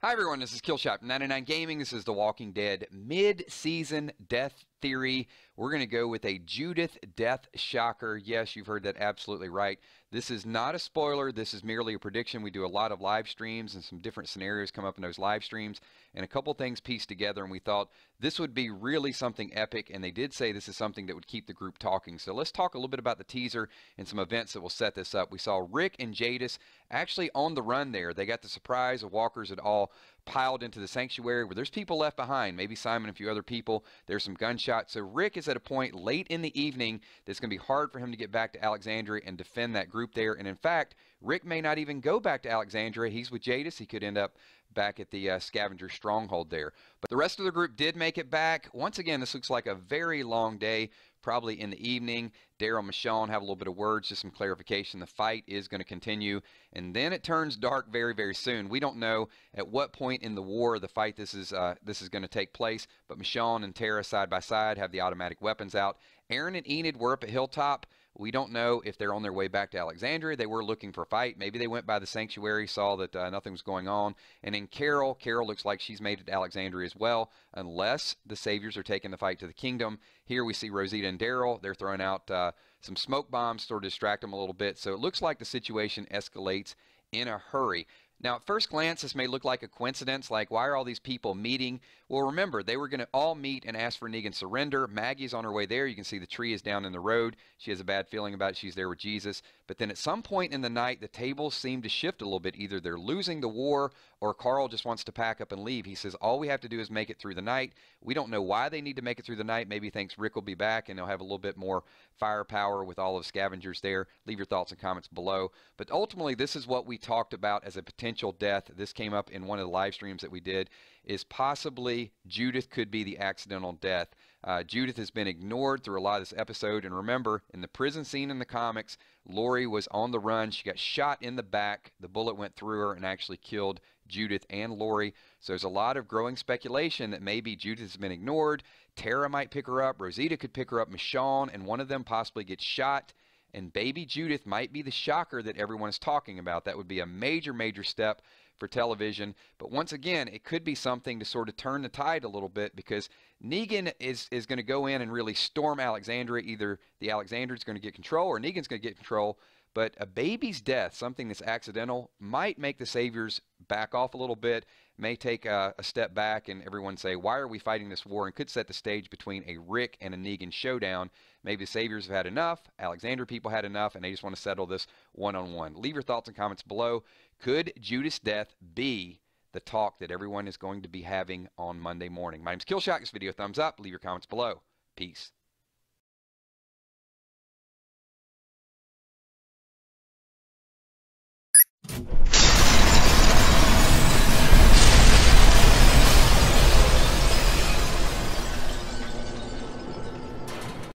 Hi everyone, this is Killshot from 99 Gaming. This is The Walking Dead mid-season death theory. We're going to go with a Judith death shocker. Yes, you've heard that absolutely right. This is not a spoiler. This is merely a prediction. We do a lot of live streams and some different scenarios come up in those live streams and a couple things pieced together, and we thought this would be really something epic, and they did say this is something that would keep the group talking. So let's talk a little bit about the teaser and some events that will set this up. We saw Rick and JUDITH actually on the run there. They got the surprise of walkers had all piled into the sanctuary where there's people left behind, maybe Simon and a few other people. There's some gunshots. So Rick is at a point late in the evening that's going to be hard for him to get back to Alexandria and defend that group there. And in fact, Rick may not even go back to Alexandria. He's with JUDITH. He could end up back at the scavenger stronghold there. But the rest of the group did make it back. Once again, this looks like a very long day, probably in the evening. Daryl and Michonne have a little bit of words, just some clarification. The fight is going to continue, and then it turns dark very, very soon. We don't know at what point in the war, the fight, this is going to take place, but Michonne and Tara side by side have the automatic weapons out. Aaron and Enid were up at Hilltop. We don't know if they're on their way back to Alexandria. They were looking for a fight. Maybe they went by the sanctuary, saw that nothing was going on. And then Carol looks like she's made it to Alexandria as well, unless the Saviors are taking the fight to the kingdom. Here we see Rosita and Daryl. They're throwing out some smoke bombs to sort of distract them a little bit. So it looks like the situation escalates in a hurry. Now, at first glance, this may look like a coincidence, like why are all these people meeting? Well, remember, they were going to all meet and ask for Negan's surrender. Maggie's on her way there. You can see the tree is down in the road. She has a bad feeling about it. She's there with Jesus. But then at some point in the night, the tables seem to shift a little bit. Either they're losing the war or Carl just wants to pack up and leave. He says, all we have to do is make it through the night. We don't know why they need to make it through the night. Maybe he thinks Rick will be back and they'll have a little bit more firepower with all of the scavengers there. Leave your thoughts and comments below. But ultimately, this is what we talked about as a potential death. This came up in one of the live streams that we did, is possibly Judith could be the accidental death. Judith has been ignored through a lot of this episode, and remember, in the prison scene in the comics, Lori was on the run. She got shot in the back. The bullet went through her and actually killed Judith and Lori. So there's a lot of growing speculation that maybe Judith has been ignored. Tara might pick her up. Rosita could pick her up. Michonne, and one of them possibly gets shot. And baby Judith might be the shocker that everyone is talking about. That would be a major, major step for television. But once again, it could be something to sort of turn the tide a little bit, because Negan is going to go in and really storm Alexandria. Either the Alexandrians going to get control or Negan's going to get control. But a baby's death, something that's accidental, might make the Saviors back off a little bit, may take a step back, and everyone say, why are we fighting this war? And could set the stage between a Rick and a Negan showdown. Maybe the Saviors have had enough, Alexandria people had enough, and they just want to settle this one-on-one. Leave your thoughts and comments below. Could Judith's death be the talk that everyone is going to be having on Monday morning? My name's Killshot. Give this video a thumbs up. Leave your comments below. Peace.